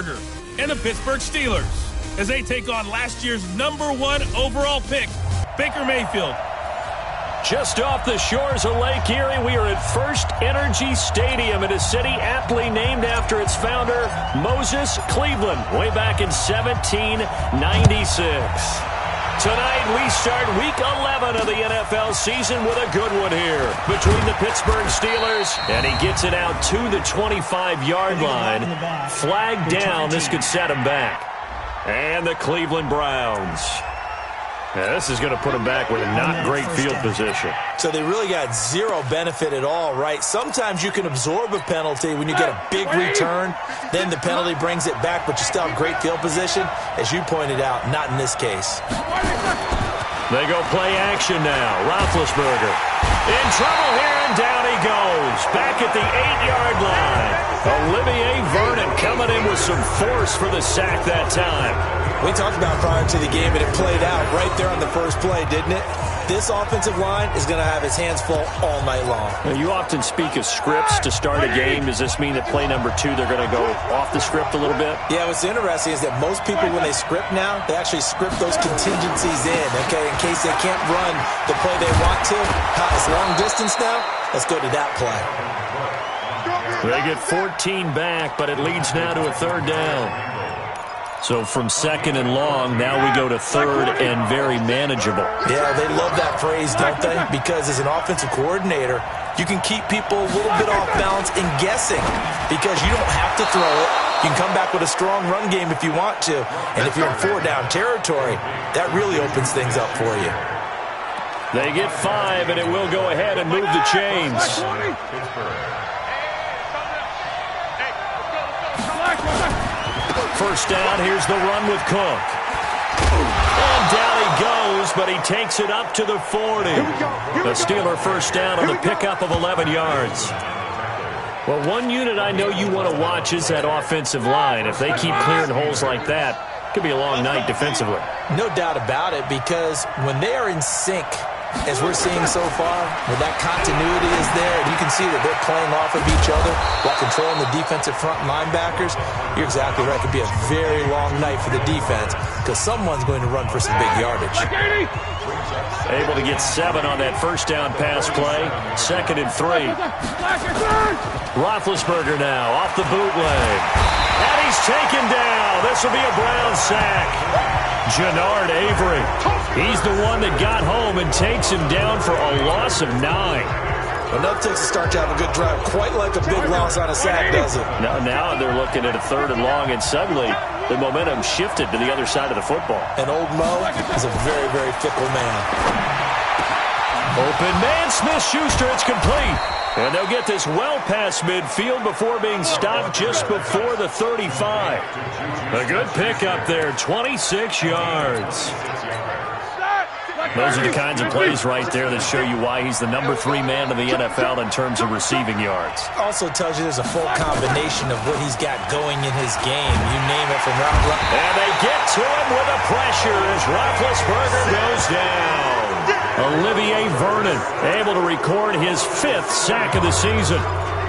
Roethlisberger and the Pittsburgh Steelers as they take on last year's #1 overall pick, Baker Mayfield. Just off the shores of Lake Erie, we are at First Energy Stadium in a city aptly named after its founder, Moses Cleveland, way back in 1796. Tonight, we start Week 11 of the NFL season with a good one here between the Pittsburgh Steelers, and he gets it out to the 25-yard line. Flag down. This could set him back. And the Cleveland Browns. Now, this is going to put them back with a not great field position. So they really got zero benefit at all, right? Sometimes you can absorb a penalty when you get a big return. Then the penalty brings it back, but you still have great field position. As you pointed out, not in this case. They go play action now. Roethlisberger in trouble here, and down he goes. Back at the 8-yard line. Olivier Vernon coming in with some force for the sack that time. We talked about prior to the game, and it played out right there on the first play, didn't it? This offensive line is going to have his hands full all night long. Now, you often speak of scripts to start a game. Does this mean that play number 2, they're going to go off the script a little bit? Yeah, what's interesting is that most people, when they script now, they actually script those contingencies in, okay, in case they can't run the play they want to. It's long distance now. Let's go to that play. They get 14 back, but it leads now to a 3rd down. So from 2nd and long, now we go to 3rd and very manageable. Yeah, they love that phrase, don't they? Because as an offensive coordinator, you can keep people a little bit off balance and guessing because you don't have to throw it. You can come back with a strong run game if you want to. And if you're in 4-down territory, that really opens things up for you. They get 5, and it will go ahead and move the chains. First down, here's the run with Cook. And down he goes, but he takes it up to the 40. The Steeler first down on the pickup of 11 yards. Well, one unit I know you want to watch is that offensive line. If they keep clearing holes like that, it could be a long night defensively. No doubt about it, because when they are in sync, as we're seeing so far, where that continuity is there, and you can see that they're playing off of each other while controlling the defensive front linebackers, you're exactly right. It could be a very long night for the defense because someone's going to run for some big yardage. Able to get 7 on that first down pass play. 2nd and 3. Roethlisberger now off the bootleg. And he's taken down. This will be a Brown sack. Jannard Avery. He's the one that got home and takes him down for a loss of 9. Enough takes to start to have a good drive. Quite like a big loss on a sack, does it? Now they're looking at a 3rd and long, and suddenly the momentum shifted to the other side of the football. And old Mo is a very, very fickle man. Open man, Smith-Schuster, it's complete. And they'll get this well past midfield before being stopped just before the 35. A good pickup there, 26 yards. Those are the kinds of plays right there that show you why he's the #3 man in the NFL in terms of receiving yards. Also tells you there's a full combination of what he's got going in his game. You name it from route. And they get to him with the pressure as Roethlisberger goes down. Olivier Vernon able to record his 5th sack of the season.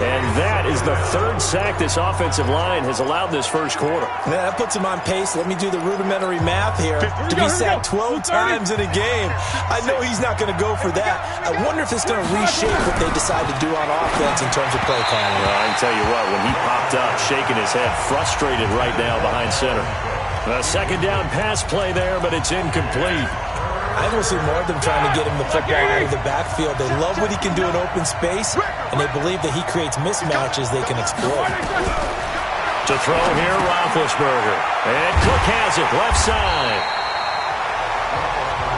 And that is the 3rd sack this offensive line has allowed this first quarter. Yeah, that puts him on pace. Let me do the rudimentary math here. To be sacked 12 times in a game. I know he's not going to go for that. I wonder if it's going to reshape what they decide to do on offense in terms of play calling. Well, I can tell you what, when he popped up, shaking his head, frustrated right now behind center. A 2nd down pass play there, but it's incomplete. I think we'll see more of them trying to get him the football out of the backfield. They love what he can do in open space, and they believe that he creates mismatches they can exploit. To throw here, Roethlisberger. And Cook has it, left side.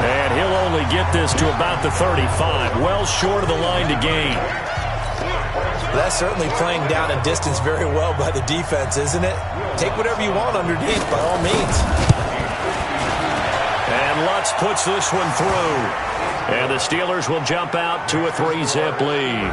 And he'll only get this to about the 35, well short of the line to gain. That's certainly playing down in distance very well by the defense, isn't it? Take whatever you want underneath, by all means. And Lutz puts this one through. And the Steelers will jump out to a 3-zip lead.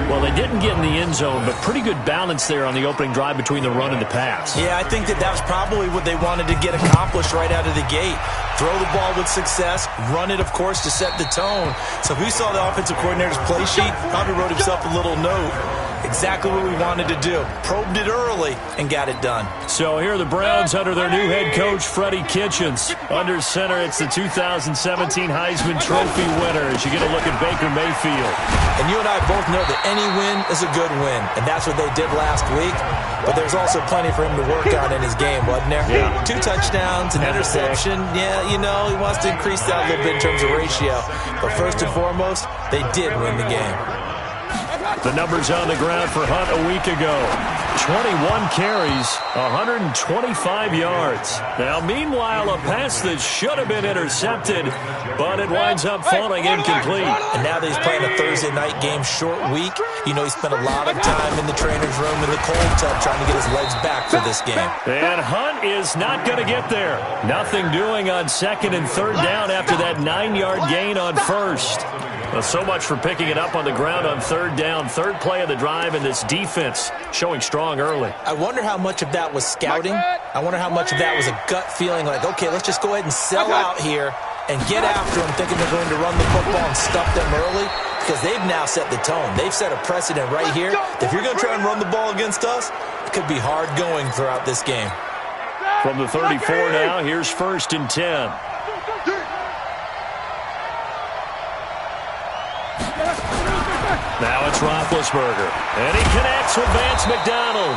Well, they didn't get in the end zone, but pretty good balance there on the opening drive between the run and the pass. Yeah, I think that was probably what they wanted to get accomplished right out of the gate. Throw the ball with success, run it, of course, to set the tone. So who saw the offensive coordinator's play sheet? Probably wrote himself a little note. Exactly what we wanted to do. Probed it early and got it done. So here are the Browns under their new head coach, Freddie Kitchens. Under center, it's the 2017 Heisman Trophy winner as you get a look at Baker Mayfield. And you and I both know that any win is a good win, and that's what they did last week. But there's also plenty for him to work on in his game, wasn't there? Yeah. 2 touchdowns, an interception. Yeah, you know, he wants to increase that a little bit in terms of ratio. But first and foremost, they did win the game. The numbers on the ground for Hunt a week ago. 21 carries, 125 yards. Now, meanwhile, a pass that should have been intercepted, but it winds up falling incomplete. And now that he's playing a Thursday night game, short week, you know he spent a lot of time in the trainer's room in the cold tub trying to get his legs back for this game. And Hunt is not going to get there. Nothing doing on 2nd and 3rd down after that 9-yard gain on 1st. Well, so much for picking it up on the ground on 3rd down. 3rd play of the drive, and this defense showing strong early. I wonder how much of that was scouting. I wonder how much of that was a gut feeling like, okay, let's just go ahead and sell out here and get after them, thinking they're going to run the football and stuff them early, because they've now set the tone. They've set a precedent right here. If you're going to try and run the ball against us, it could be hard going throughout this game. From the 34 now, here's 1st and 10. Now it's Roethlisberger, and he connects with Vance McDonald.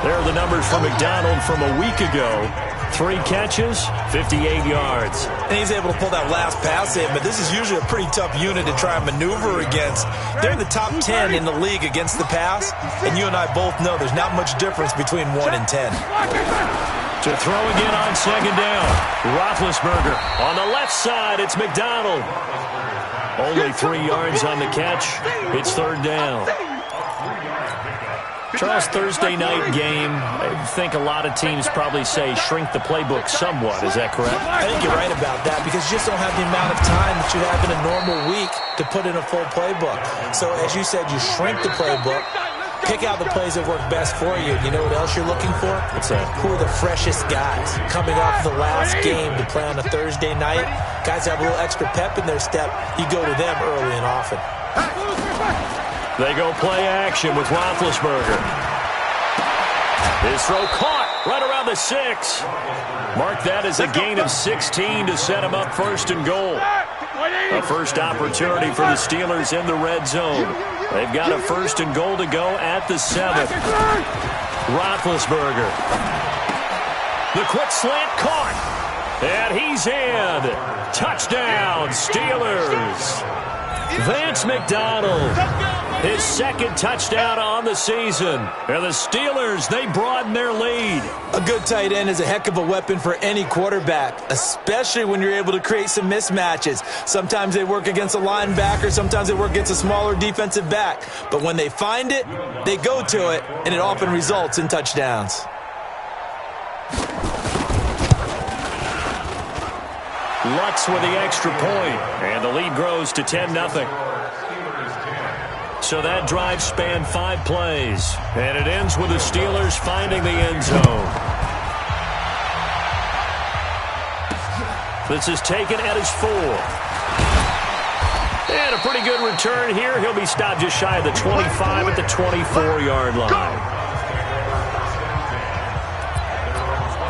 There are the numbers for McDonald from a week ago. 3 catches, 58 yards. And he's able to pull that last pass in, but this is usually a pretty tough unit to try and maneuver against. They're in the top 10 in the league against the pass, and you and I both know there's not much difference between 1 and 10. To throw again on 2nd down. Roethlisberger on the left side. It's McDonald. Only 3 yards on the catch. It's 3rd down. Charles, Thursday night game, I think a lot of teams probably say shrink the playbook somewhat. Is that correct? I think you're right about that because you just don't have the amount of time that you have in a normal week to put in a full playbook. So, as you said, you shrink the playbook, pick out the plays that work best for you. You know what else you're looking for? What's that? Who are the freshest guys coming off the last game to play on a Thursday night? Guys have a little extra pep in their step. You go to them early and often. They go play action with Roethlisberger. His throw caught right around the 6. Mark that as a gain of 16 to set him up 1st and goal. A first opportunity for the Steelers in the red zone. They've got a 1st and goal to go at the 7th. Roethlisberger. The quick slant caught. And he's in. Touchdown, Steelers. Vance McDonald. His 2nd touchdown on the season. And the Steelers, they broaden their lead. A good tight end is a heck of a weapon for any quarterback, especially when you're able to create some mismatches. Sometimes they work against a linebacker. Sometimes they work against a smaller defensive back. But when they find it, they go to it, and it often results in touchdowns. Lutz with the extra point, and the lead grows to 10-0. So that drive spanned 5 plays, and it ends with the Steelers finding the end zone. This is taken at his 4. And a pretty good return here. He'll be stopped just shy of the 25 at the 24-yard line.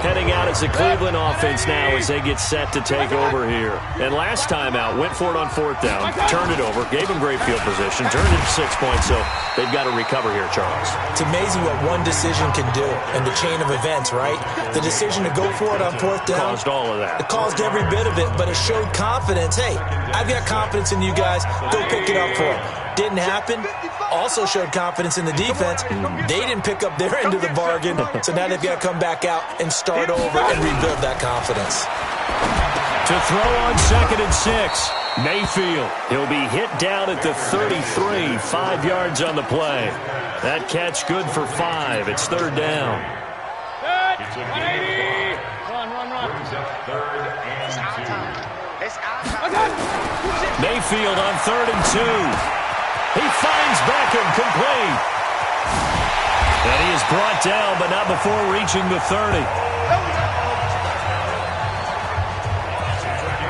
Heading out as the Cleveland offense now as they get set to take over here. And last time out, went for it on 4th down, turned it over, gave them great field position, turned it 6 points, so they've got to recover here, Charles. It's amazing what one decision can do in the chain of events, right? The decision to go for it on 4th down. Caused all of that. It caused every bit of it, but it showed confidence. Hey, I've got confidence in you guys. Go pick it up for it. Didn't happen. Also showed confidence in the defense. They didn't pick up their end of the bargain, so now they've got to come back out and start over and rebuild that confidence. To throw on 2nd and 6, Mayfield. He'll be hit down at the 33, 5 yards on the play. That catch good for 5. It's 3rd down. Mayfield on 3rd and 2. He finds Beckham complete. And he is brought down, but not before reaching the 30.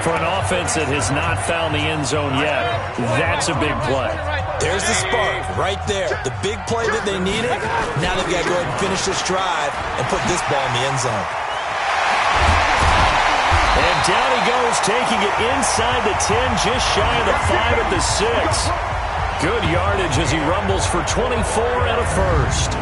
For an offense that has not found the end zone yet, that's a big play. There's the spark right there. The big play that they needed. Now they've got to go ahead and finish this drive and put this ball in the end zone. And down he goes, taking it inside the 10, just shy of the 5 at the 6. Good yardage as he rumbles for 24 and a first.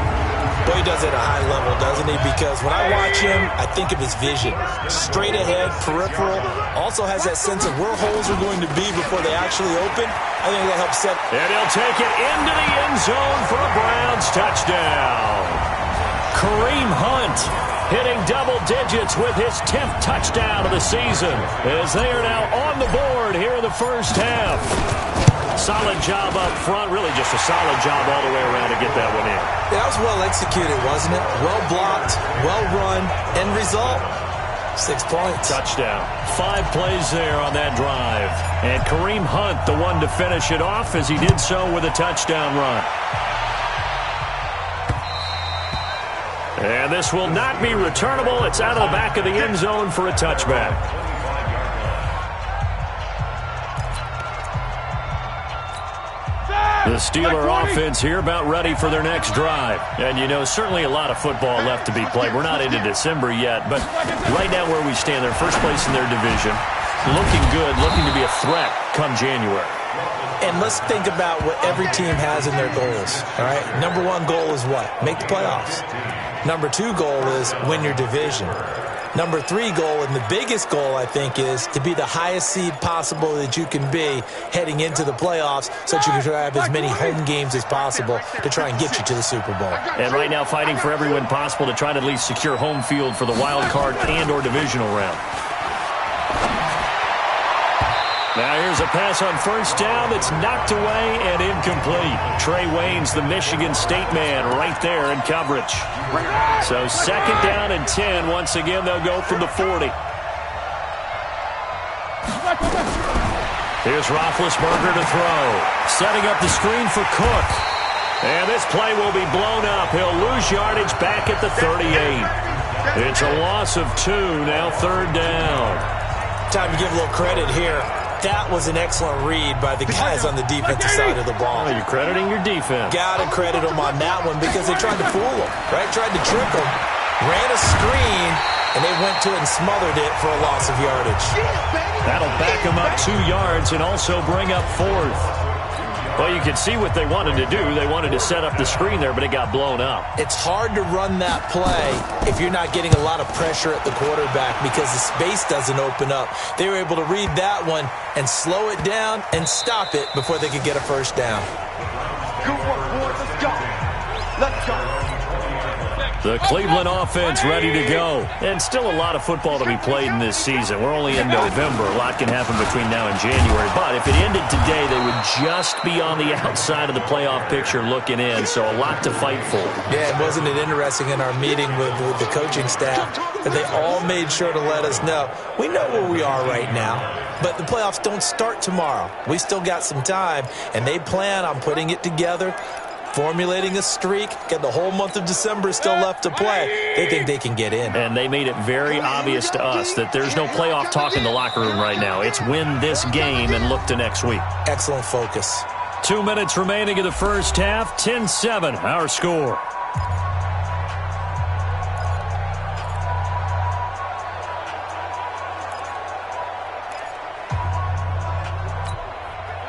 Boy, he does it at a high level, doesn't he? Because when I watch him, I think of his vision. Straight ahead, peripheral. Also has that sense of where holes are going to be before they actually open. I think that helps set. And he'll take it into the end zone for a Browns touchdown. Kareem Hunt hitting double digits with his 10th touchdown of the season as they are now on the board here in the first half. Solid job up front, really just a solid job all the way around to get that one in. Yeah, that was well executed, wasn't it? Well blocked, well run, end result, 6 points. Touchdown. 5 plays there on that drive. And Kareem Hunt, the one to finish it off as he did so with a touchdown run. And this will not be returnable. It's out of the back of the end zone for a touchback. The Steeler offense here about ready for their next drive. And, you know, certainly a lot of football left to be played. We're not into December yet, but right now where we stand, they're first place in their division. Looking good, looking to be a threat come January. And let's think about what every team has in their goals, all right? Number 1 goal is what? Make the playoffs. Number 2 goal is win your division. Number 3 goal, and the biggest goal, I think, is to be the highest seed possible that you can be heading into the playoffs so that you can try to have as many home games as possible to try and get you to the Super Bowl. And right now fighting for every win possible to try to at least secure home field for the wild card and or divisional round. Now here's a pass on first down that's knocked away and incomplete. Trey Waynes, the Michigan State man, right there in coverage. So second down and 10. Once again, they'll go from the 40. Here's Roethlisberger to throw. Setting up the screen for Cook. And this play will be blown up. He'll lose yardage back at the 38. It's a loss of 2, now third down. Time to give a little credit here. That was an excellent read by the guys on the defensive side of the ball. Oh, you're crediting your defense. Got to credit them on that one because they tried to fool them, right? Tried to trick them, ran a screen, and they went to it and smothered it for a loss of yardage. That'll back them up 2 yards and also bring up 4th. Well, you can see what they wanted to do. They wanted to set up the screen there, but it got blown up. It's hard to run that play if you're not getting a lot of pressure at the quarterback because the space doesn't open up. They were able to read that one and slow it down and stop it before they could get a first down. Good work, boys. Let's go. Let's go. The Cleveland offense ready to go. And still a lot of football to be played in this season. We're only in November. A lot can happen between now and January. But if it ended today, they would just be on the outside of the playoff picture looking in. So a lot to fight for. Yeah, and wasn't it interesting in our meeting with the coaching staff that they all made sure to let us know, we know where we are right now, but the playoffs don't start tomorrow. We still got some time, and they plan on putting it together, formulating a streak, get the whole month of December still left to play. They think they can get in. And they made it very obvious to us that there's no playoff talk in the locker room right now. It's win this game and look to next week. Excellent focus. 2 minutes remaining in the first half. 10-7, our score.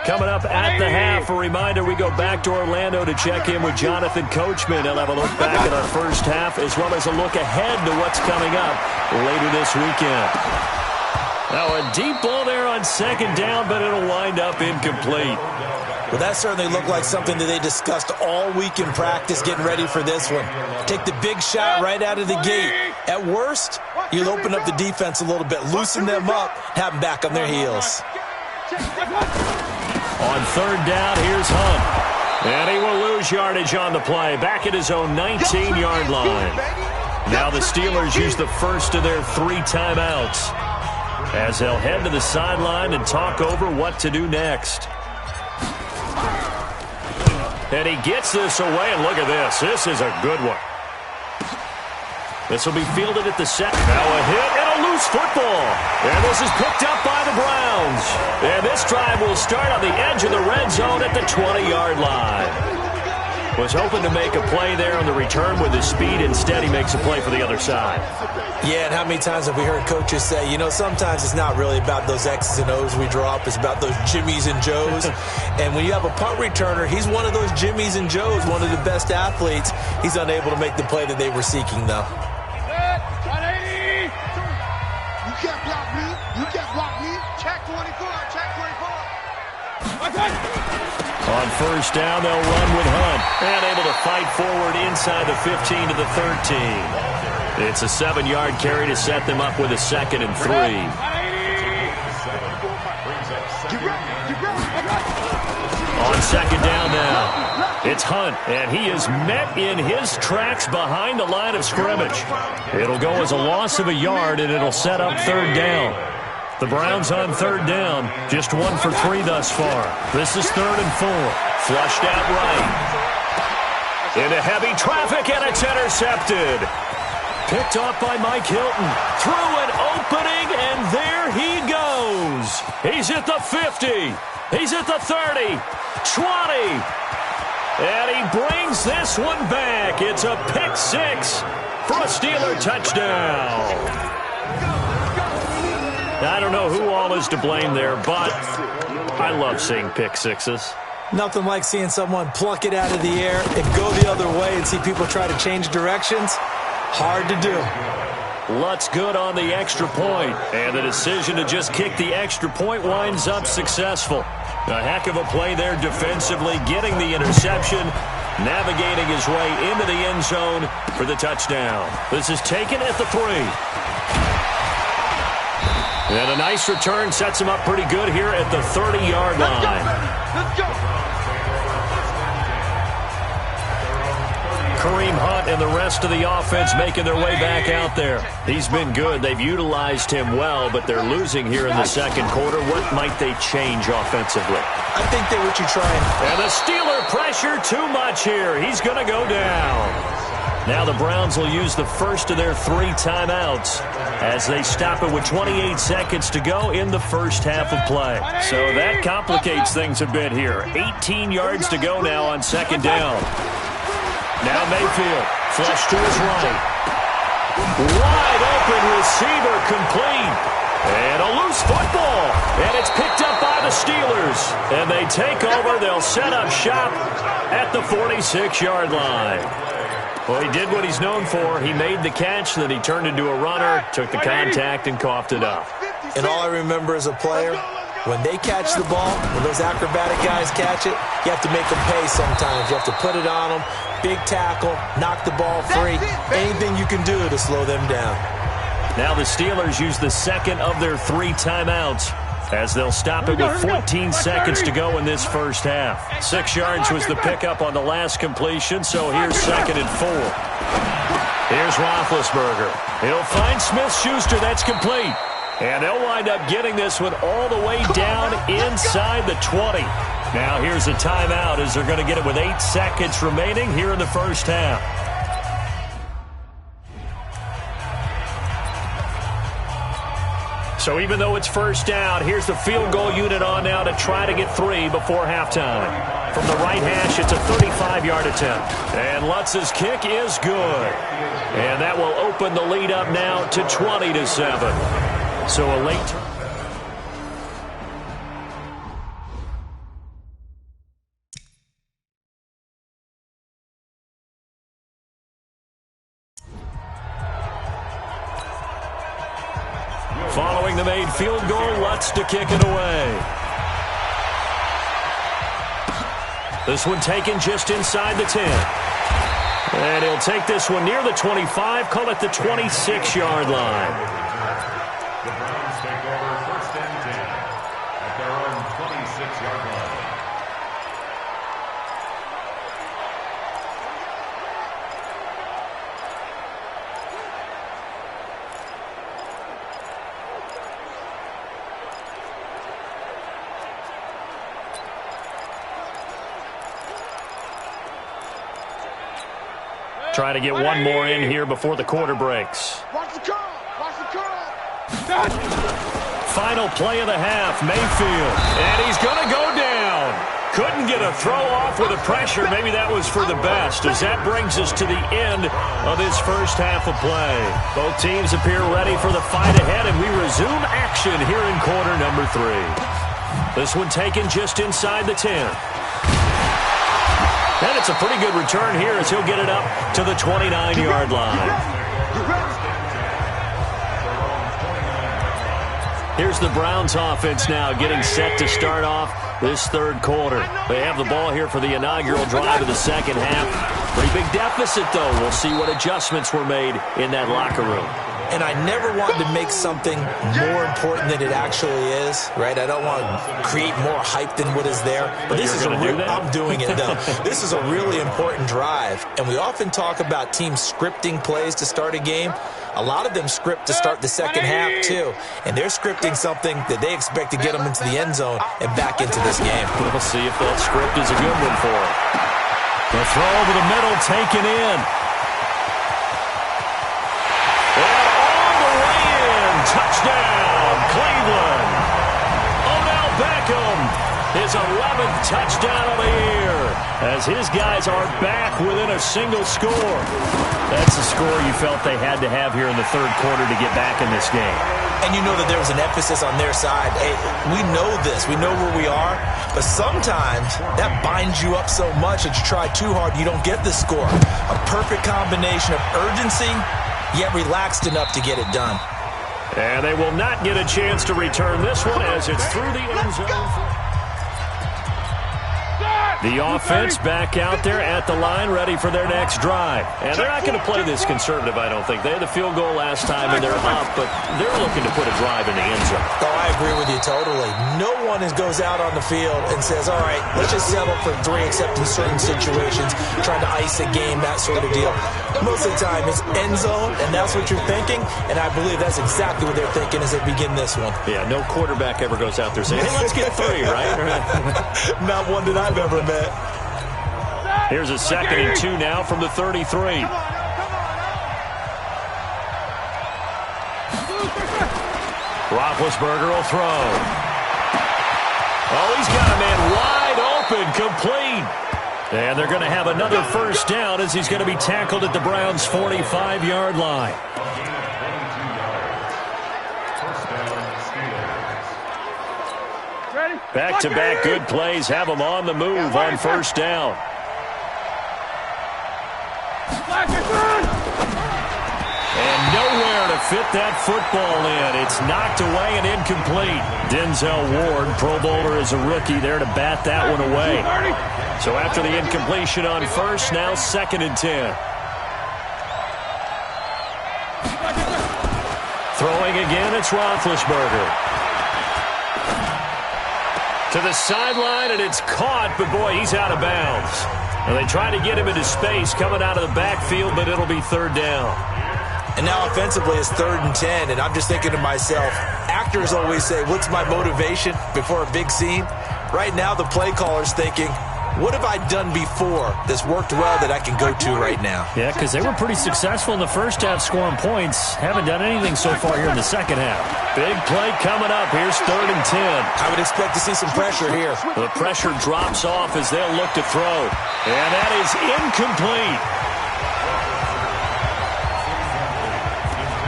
Coming up at the half, a reminder, we go back to Orlando to check in with Jonathan Coachman. He'll have a look back at our first half as well as a look ahead to what's coming up later this weekend. Now a deep ball there on second down, but it'll wind up incomplete. Well, that certainly looked like something that they discussed all week in practice getting ready for this one. Take the big shot right out of the gate. At worst, you'll open up the defense a little bit, loosen them up, have them back on their heels. On third down, here's Hunt. And he will lose yardage on the play. Back at his own 19-yard line. Now the Steelers use the first of their 3 timeouts as they'll head to the sideline and talk over what to do next. And he gets this away, and look at this. This is a good one. This will be fielded at the set. Now a hit and a loose football. And this is picked up by the Browns. And this drive will start on the edge of the red zone at the 20-yard line. Was hoping to make a play there on the return with his speed. Instead, he makes a play for the other side. Yeah, and how many times have we heard coaches say, you know, sometimes it's not really about those X's and O's we draw up. It's about those Jimmies and Joes. And when you have a punt returner, he's one of those Jimmies and Joes, one of the best athletes. He's unable to make the play that they were seeking, though. You can't block me. You can't block me. Check 24. Check 24. On first down, they'll run with Hunt. And able to fight forward inside the 15 to the 13. It's a 7-yard carry to set them up with a 2nd and 3. On second down now, it's Hunt, and he is met in his tracks behind the line of scrimmage. It'll go as a loss of a yard, and it'll set up 3rd down. The Browns on 3rd down, just 1 for 3 thus far. This is 3rd and 4. Flushed out right. Into heavy traffic, and it's intercepted. Picked off by Mike Hilton. Through an opening, and there he goes. He's at the 50. He's at the 30. 20. And he brings this one back. It's a pick 6 for a Steeler touchdown. I don't know who all is to blame there, but I love seeing pick sixes. Nothing like seeing someone pluck it out of the air and go the other way and see people try to change directions. Hard to do. Lutz good on the extra point, and the decision to just kick the extra point winds up successful. A heck of a play there defensively, getting the interception, navigating his way into the end zone for the touchdown. This is taken at the 3. And a nice return sets him up pretty good here at the 30-yard line. Let's go. Kareem Hunt and the rest of the offense making their way back out there. He's been good. They've utilized him well, but they're losing here in the second quarter. What might they change offensively? I think they were trying. And the Steeler pressure too much here. He's going to go down. Now the Browns will use the first of their 3 timeouts as they stop it with 28 seconds to go in the first half of play. So that complicates things a bit here. 18 yards to go now on second down. Now Mayfield, flush to his right. Wide open receiver complete. And a loose football. And it's picked up by the Steelers. And they take over. They'll set up shop at the 46-yard line. Well, he did what he's known for. He made the catch, then he turned into a runner, took the contact, and coughed it up. And all I remember as a player, when they catch the ball, when those acrobatic guys catch it, you have to make them pay sometimes. You have to put it on them, big tackle, knock the ball free, anything you can do to slow them down. Now the Steelers use the second of their 3 timeouts as they'll stop it with 14 seconds to go in this first half. 6 yards was the pickup on the last completion, so here's 2nd and 4. Here's Roethlisberger. He'll find Smith-Schuster. That's complete. And they'll wind up getting this one all the way down inside the 20. Now here's a timeout as they're going to get it with 8 seconds remaining here in the first half. So even though it's first down, here's the field goal unit on now to try to get 3 before halftime. From the right hash, it's a 35-yard attempt. And Lutz's kick is good. And that will open the lead up now to 20-7. So a late... Following the made field goal, Lutz to kick it away. This one taken just inside the 10. And he'll take this one near the 25, call it the 26-yard line. The Browns take over 1st and 10 at their own 26-yard line. Trying to get one more in here before the quarter breaks. Watch the curl. Watch the curl. Final play of the half, Mayfield. And he's going to go down. Couldn't get a throw off with the pressure. Maybe that was for the best, as that brings us to the end of this first half of play. Both teams appear ready for the fight ahead, and we resume action here in quarter number 3. This one taken just inside the 10. And it's a pretty good return here as he'll get it up to the 29-yard line. Here's the Browns offense now getting set to start off this third quarter. They have the ball here for the inaugural drive of the second half. Pretty big deficit, though. We'll see what adjustments were made in that locker room. And I never want to make something more important than it actually is, right? I don't want to create more hype than what is there. But this is I'm doing it, though. This is a really important drive. And we often talk about teams scripting plays to start a game. A lot of them script to start the second half, too. And they're scripting something that they expect to get them into the end zone and back into this game. We'll see if that script is a good one for them. The throw over the middle taken in. Touchdown, Cleveland. Odell Beckham, his 11th touchdown of the year, as his guys are back within a single score. That's the score you felt they had to have here in the third quarter to get back in this game. And you know that there was an emphasis on their side. Hey, we know this. We know where we are. But sometimes that binds you up so much that you try too hard, you don't get the score. A perfect combination of urgency, yet relaxed enough to get it done. And they will not get a chance to return this one as it's through the end zone. The offense back out there at the line, ready for their next drive. And they're not going to play this conservative, I don't think. They had the field goal last time, and they're up, but they're looking to put a drive in the end zone. Oh, I agree with you totally. No one goes out on the field and says, all right, let's just settle for 3, except in certain situations, trying to ice a game, that sort of deal. Most of the time, it's end zone, and that's what you're thinking, and I believe that's exactly what they're thinking as they begin this one. Yeah, no quarterback ever goes out there saying, hey, let's get 3, right? Not one that I've ever met. Here's a 2nd and 2 now from the 33. Roethlisberger will throw. Oh, he's got a man wide open, complete. And they're going to have another first down as he's going to be tackled at the Browns' 45-yard line. Back-to-back good plays have them on the move on first down. And nowhere to fit that football in. It's knocked away and incomplete. Denzel Ward, Pro Bowler as a rookie, there to bat that one away. So after the incompletion on first, now 2nd and 10. Throwing again, it's Roethlisberger. To the sideline, and it's caught, but boy, he's out of bounds. And they try to get him into space coming out of the backfield, but it'll be third down. And now offensively it's 3rd and 10, and I'm just thinking to myself, actors always say, what's my motivation before a big scene? Right now the play caller's thinking, what have I done before that's worked well that I can go to right now? Yeah, because they were pretty successful in the first half scoring points. Haven't done anything so far here in the second half. Big play coming up. Here's 3rd and 10. I would expect to see some pressure here. The pressure drops off as they'll look to throw. And that is incomplete.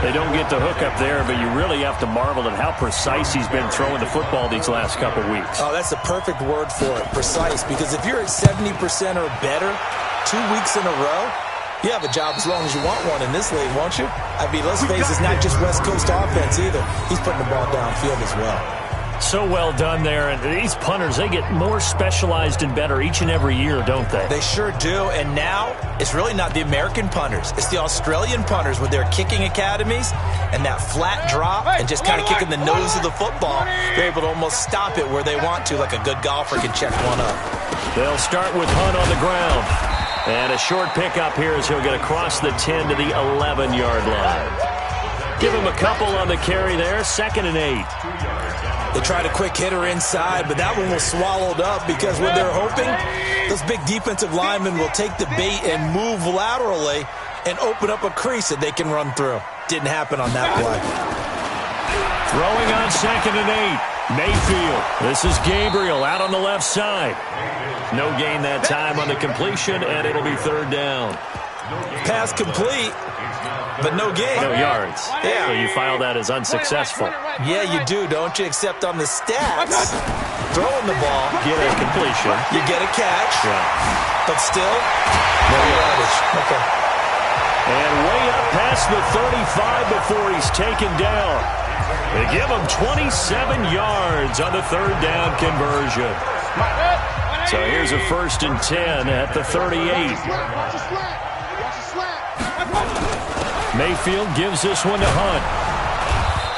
They don't get the hook up there, but you really have to marvel at how precise he's been throwing the football these last couple weeks. Oh, that's the perfect word for it, precise, because if you're at 70% or better 2 weeks in a row, you have a job as long as you want one in this league, won't you? I mean, let's face it, it's not just West Coast offense either. He's putting the ball downfield as well. So well done there. And these punters, they get more specialized and better each and every year, don't they? They sure do. And now it's really not the American punters. It's the Australian punters with their kicking academies and that flat drop and just kind of kicking the nose of the football. They're able to almost stop it where they want to, like a good golfer can check one up. They'll start with Hunt on the ground. And a short pickup here as he'll get across the 10 to the 11-yard line. Give him a couple on the carry there. 2nd and 8. They tried a quick hitter inside, but that one was swallowed up because what they're hoping, those big defensive linemen will take the bait and move laterally and open up a crease that they can run through. Didn't happen on that play. Throwing on 2nd and 8. Mayfield. This is Gabriel out on the left side. No gain that time on the completion, and it'll be 3rd down. Pass complete, but no gain. No yards. Yeah. So you file that as unsuccessful. Yeah, you do, don't you? Except on the stats, throwing the ball, Get a completion. you get a catch, Yeah. but still, no yardage. Okay. And way up past the 35 before he's taken down. They give him 27 yards on the 3rd down conversion. So here's a 1st and 10 at the 38. Mayfield gives this one to Hunt.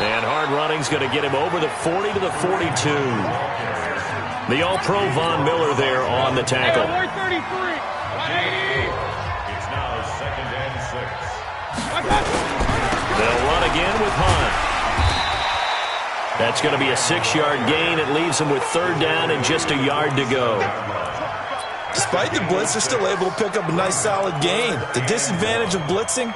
And hard running's going to get him over the 40 to the 42. The All-Pro Von Miller there on the tackle. It's now 2nd and 6. They'll run again with Hunt. That's going to be a 6-yard gain. It leaves them with 3rd down and just a yard to go. Despite the blitz, they're still able to pick up a nice, solid gain. The disadvantage of blitzing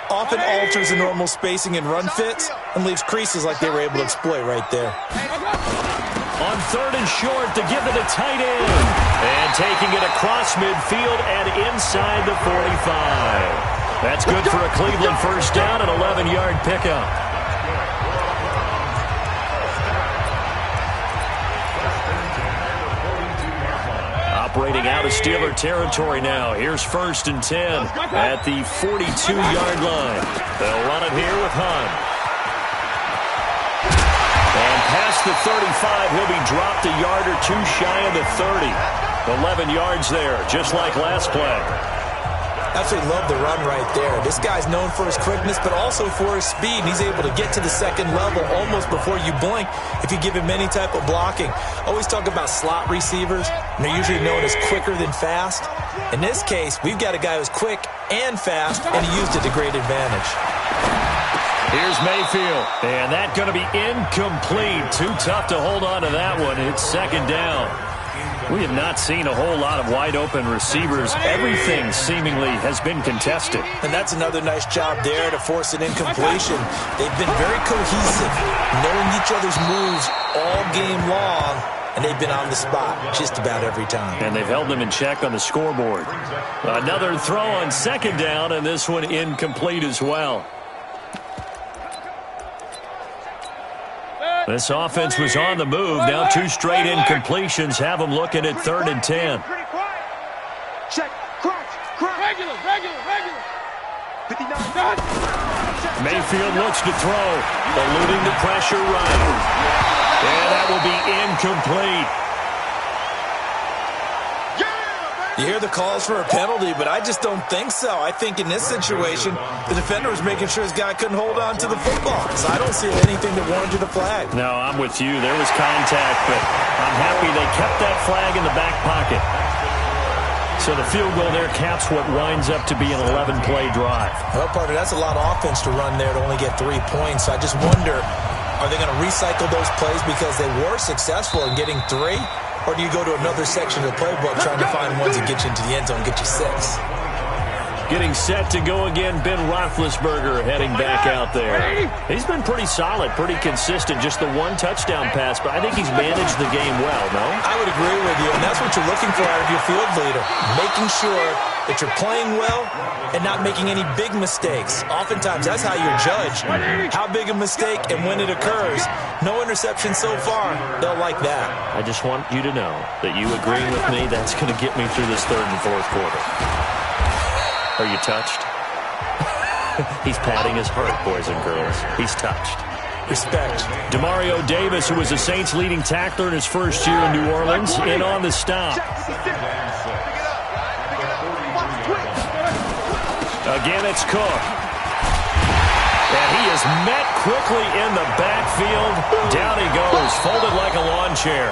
often alters the normal spacing and run fits and leaves creases like they were able to exploit right there. On 3rd and short to give it a tight end. And taking it across midfield and inside the 45. That's good for a Cleveland 1st down, an 11-yard pickup. Operating out of Steeler territory now. Here's 1st and 10 at the 42-yard line. They'll run it here with Hunt. And past the 35, he'll be dropped a yard or two shy of the 30. 11 yards there, just like last play. Absolutely love the run right there. This guy's known for his quickness, but also for his speed. And he's able to get to the 2nd level almost before you blink if you give him any type of blocking. Always talk about slot receivers, and they're usually known as quicker than fast. In this case, we've got a guy who's quick and fast, and he used it to great advantage. Here's Mayfield, and that's going to be incomplete. Too tough to hold on to that one. It's 2nd down. We have not seen a whole lot of wide-open receivers. Everything seemingly has been contested. And that's another nice job there to force an incompletion. They've been very cohesive, knowing each other's moves all game long, and they've been on the spot just about every time. And they've held them in check on the scoreboard. Another throw on 2nd down, and this one incomplete as well. This offense was on the move. Now 2 straight incompletions have them looking at 3rd and 10. Check. Crunch. Regular. 59. Mayfield looks to throw, eluding the pressure right. And that will be incomplete. You hear the calls for a penalty, but I just don't think so. I think in this situation, the defender was making sure his guy couldn't hold on to the football. So I don't see anything that warranted a flag. No, I'm with you. There was contact, but I'm happy they kept that flag in the back pocket. So the field goal there caps what winds up to be an 11-play drive. Well, partner, that's a lot of offense to run there to only get 3 points. So I just wonder, are they going to recycle those plays because they were successful in getting 3? Or do you go to another section of the playbook trying to find ones that get you into the end zone and get you 6? Getting set to go again, Ben Roethlisberger heading back out there. He's been pretty solid, pretty consistent, just the 1 touchdown pass, but I think he's managed the game well, no? I would agree with you, and that's what you're looking for out of your field leader, making sure that you're playing well and not making any big mistakes. Oftentimes, that's how you're judged, how big a mistake and when it occurs. No interception so far. They'll like that. I just want you to know that you agreeing with me, that's going to get me through this 3rd and 4th quarter. Are you touched? He's patting his heart, boys and girls. He's touched. Respect. Demario Davis, who was the Saints' leading tackler in his first year in New Orleans, in on the stop. Again, it's Cook. And he is met quickly in the backfield. Down he goes, folded like a lawn chair.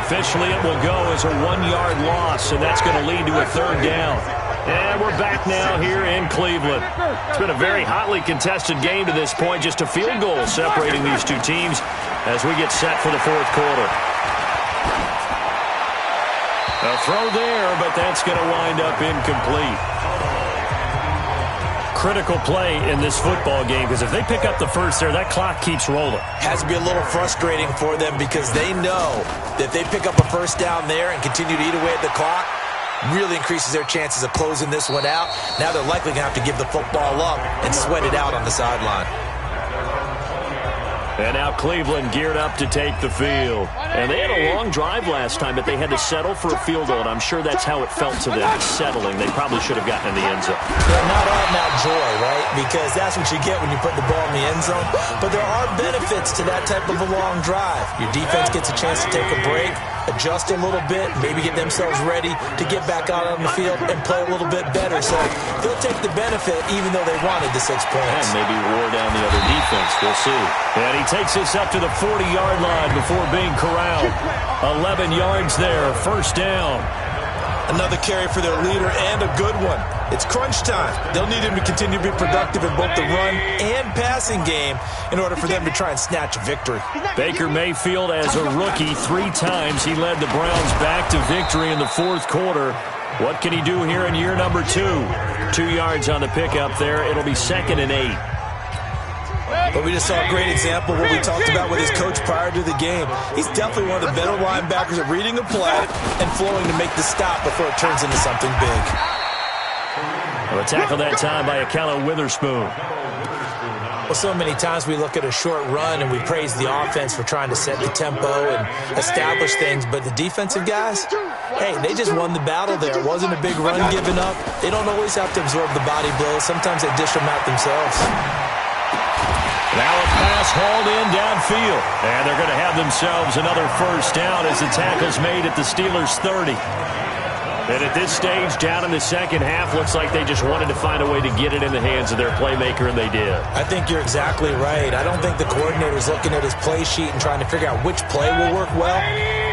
Officially, it will go as a 1-yard loss, and that's going to lead to a 3rd down. And we're back now here in Cleveland. It's been a very hotly contested game to this point. Just a field goal separating these two teams as we get set for the fourth quarter. A throw there, but that's going to wind up incomplete. Critical play in this football game, because if they pick up the first there, that clock keeps rolling. Has to be a little frustrating for them because they know that if they pick up a first down there and continue to eat away at the clock, really increases their chances of closing this one out. Now they're likely going to have to give the football up and sweat it out on the sideline. And now Cleveland geared up to take the field. And they had a long drive last time, but they had to settle for a field goal, and I'm sure that's how it felt to them, settling. They probably should have gotten in the end zone. Yeah, not all now joy, right? Because that's what you get when you put the ball in the end zone. But there are benefits to that type of a long drive. Your defense gets a chance to take a break, adjust a little bit, maybe get themselves ready to get back out on the field and play a little bit better. So they'll take the benefit even though they wanted the 6 points. And maybe wore down the other defense. We'll see. And he takes this up to the 40-yard line before being corralled. 11 yards there, first down. Another carry for their leader and a good one. It's crunch time. They'll need him to continue to be productive in both the run and passing game in order for them to try and snatch a victory. Baker Mayfield, as a rookie, 3 times he led the Browns back to victory in the fourth quarter. What can he do here in year number 2? 2 yards on the pickup there. It'll be 2nd and 8. But we just saw a great example of what we talked about with his coach prior to the game. He's definitely one of the better linebackers at reading a play and flowing to make the stop before it turns into something big. Well, a tackle that time by Akello Witherspoon. Well, so many times we look at a short run and we praise the offense for trying to set the tempo and establish things, but the defensive guys, hey, they just won the battle there. It wasn't a big run given up. They don't always have to absorb the body blows. Sometimes they dish them out themselves. Now a pass hauled in downfield. And they're going to have themselves another first down as the tackle's made at the Steelers' 30. And at this stage, down in the second half, looks like they just wanted to find a way to get it in the hands of their playmaker, and they did. I think you're exactly right. I don't think the coordinator's looking at his play sheet and trying to figure out which play will work well.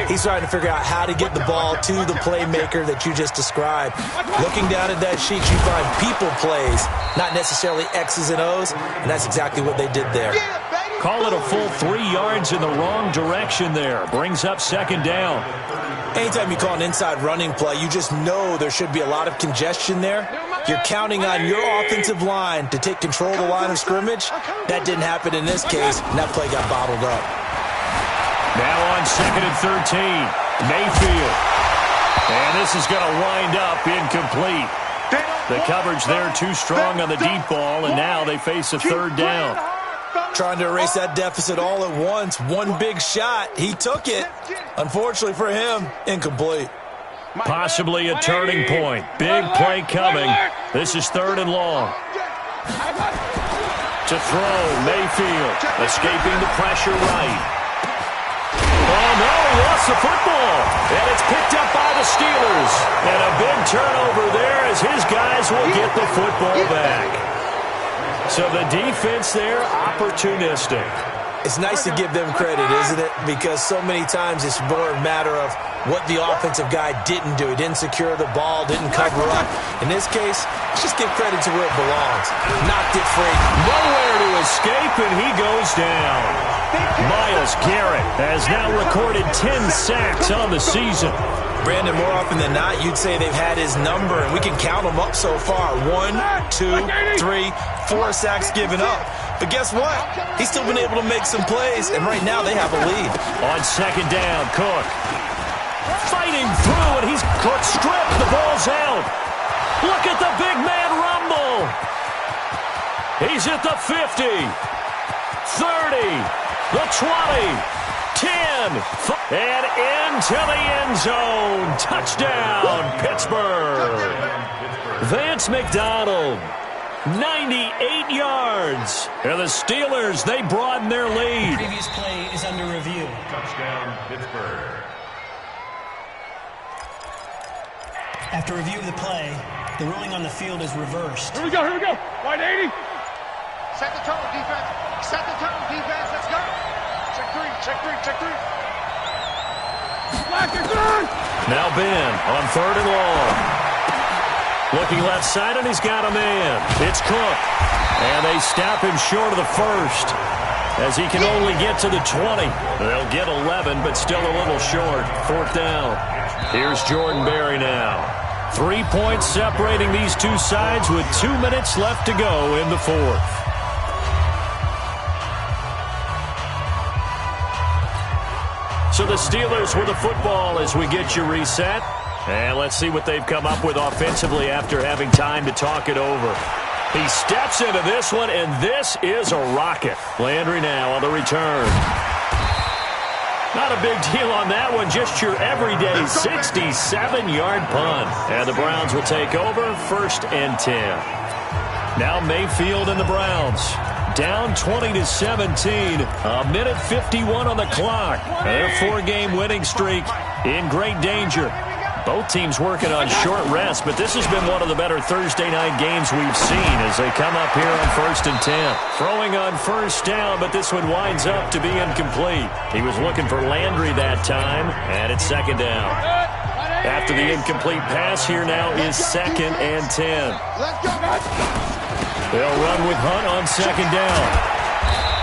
He's trying to figure out how to get the ball to the playmaker that you just described. Looking down at that sheet, you find people plays, not necessarily X's and O's, and that's exactly what they did there. Call it a full 3 yards in the wrong direction there. Brings up second down. Anytime you call an inside running play, you just know there should be a lot of congestion there. You're counting on your offensive line to take control of the line of scrimmage. That didn't happen in this case, and that play got bottled up. Now on 2nd and 13, Mayfield. And this is going to wind up incomplete. The coverage there too strong on the deep ball, and now they face a third down. Trying to erase that deficit all at once. One big shot. He took it. Unfortunately for him, incomplete. Possibly a turning point. Big play coming. This is 3rd and long. To throw, Mayfield. Escaping the pressure right. Oh, no, he lost the football. And it's picked up by the Steelers. And a big turnover there as his guys will get the football back. So the defense there, opportunistic. It's nice to give them credit, isn't it? Because so many times it's more a matter of what the offensive guy didn't do. He didn't secure the ball, didn't cover up. In this case, let's just give credit to where it belongs. Knocked it free. Nowhere to escape, and he goes down. Myles Garrett has now recorded 10 sacks on the season. Brandon, more often than not, you'd say they've had his number, and we can count them up so far. 1, 2, 3, 4 sacks given up. But guess what? He's still been able to make some plays, and right now they have a lead. On 2nd down, Cook. Fighting through, and he's Cook stripped. The ball's out. Look at the big man rumble. He's at the 50, 30, the 20. 10, and into the end zone. Touchdown, Pittsburgh. Vance McDonald, 98 yards. And the Steelers, they broaden their lead. Previous play is under review. Touchdown, Pittsburgh. After review of the play, the ruling on the field is reversed. Here we go, here we go. Wide 80. Set the tone, defense. Set the tone, defense. Let's go. Check 3, check 3, check 3. Black is good. Now Ben on 3rd and long. Looking left side, and he's got a man. It's Cook. And they stop him short of the first, as he can only get to the 20. They'll get 11, but still a little short. 4th down. Here's Jordan Berry now. 3 points separating these two sides with 2 minutes left to go in the 4th. So the Steelers with the football as we get you reset. And let's see what they've come up with offensively after having time to talk it over. He steps into this one, and this is a rocket. Landry now on the return. Not a big deal on that one, just your everyday 67-yard punt. And the Browns will take over, 1st and 10. Now Mayfield and the Browns. Down 20-17, a minute 51 on the clock. Their 4-game winning streak in great danger. Both teams working on short rest, but this has been one of the better Thursday night games we've seen as they come up here on 1st and 10. Throwing on 1st down, but this one winds up to be incomplete. He was looking for Landry that time, and it's 2nd down. After the incomplete pass, here now is 2nd and 10. They'll run with Hunt on 2nd down.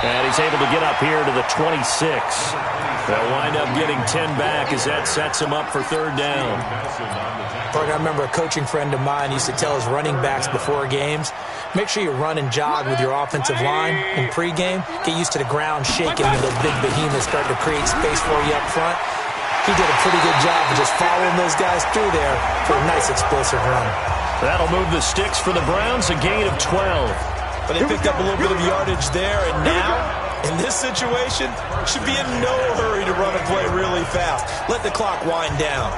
And he's able to get up here to the 26. They'll wind up getting 10 back as that sets him up for 3rd down. I remember a coaching friend of mine used to tell his running backs before games, make sure you run and jog with your offensive line in pregame. Get used to the ground shaking when those big behemoths start to create space for you up front. He did a pretty good job of just following those guys through there for a nice explosive run. That'll move the sticks for the Browns, a gain of 12. But they picked up a little bit of yardage there, and now, in this situation, should be in no hurry to run a play really fast. Let the clock wind down.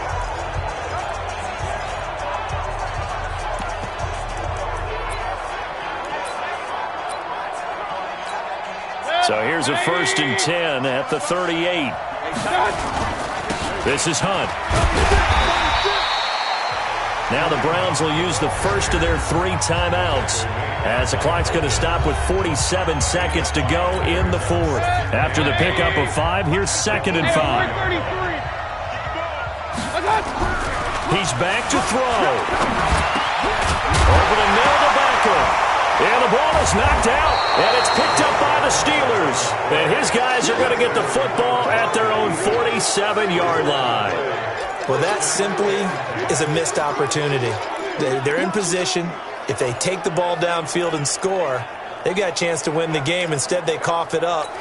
So here's a 1st and 10 at the 38. This is Hunt. Now the Browns will use the first of their 3 timeouts as the clock's going to stop with 47 seconds to go in the 4th. After the pickup of 5, here's 2nd and 5. He's back to throw. Over the middle to Beckham. And the ball is knocked out, and it's picked up by the Steelers. And his guys are going to get the football at their own 47-yard line. Well, that simply is a missed opportunity. They're in position. If they take the ball downfield and score, they've got a chance to win the game. Instead, they cough it up.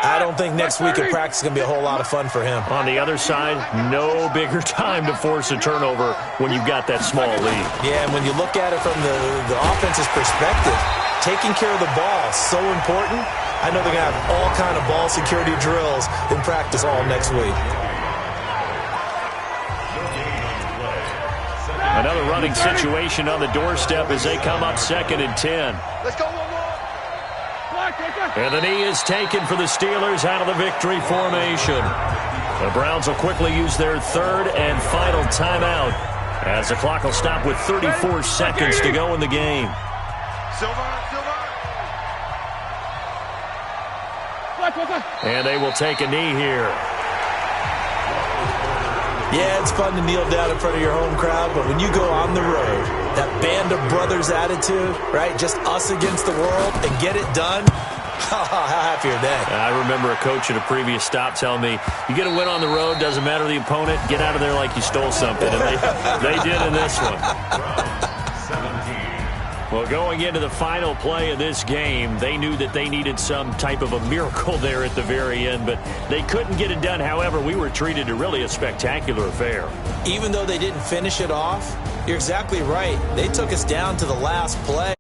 I don't think next week in practice is going to be a whole lot of fun for him. On the other side, no bigger time to force a turnover when you've got that small lead. Yeah, and when you look at it from the offense's perspective, taking care of the ball is so important. I know they're going to have all kind of ball security drills in practice all next week. Another running situation on the doorstep as they come up 2nd and 10. Let's go, one more. And the knee is taken for the Steelers out of the victory formation. The Browns will quickly use their 3rd and final timeout as the clock will stop with 34 seconds to go in the game. And they will take a knee here. Yeah, it's fun to kneel down in front of your home crowd, but when you go on the road, that band of brothers attitude, right, just us against the world and get it done, how happy are they? I remember a coach at a previous stop telling me, you get a win on the road, doesn't matter the opponent, get out of there like you stole something. And they did in this one. Well, going into the final play of this game, they knew that they needed some type of a miracle there at the very end, but they couldn't get it done. However, we were treated to really a spectacular affair. Even though they didn't finish it off, you're exactly right. They took us down to the last play.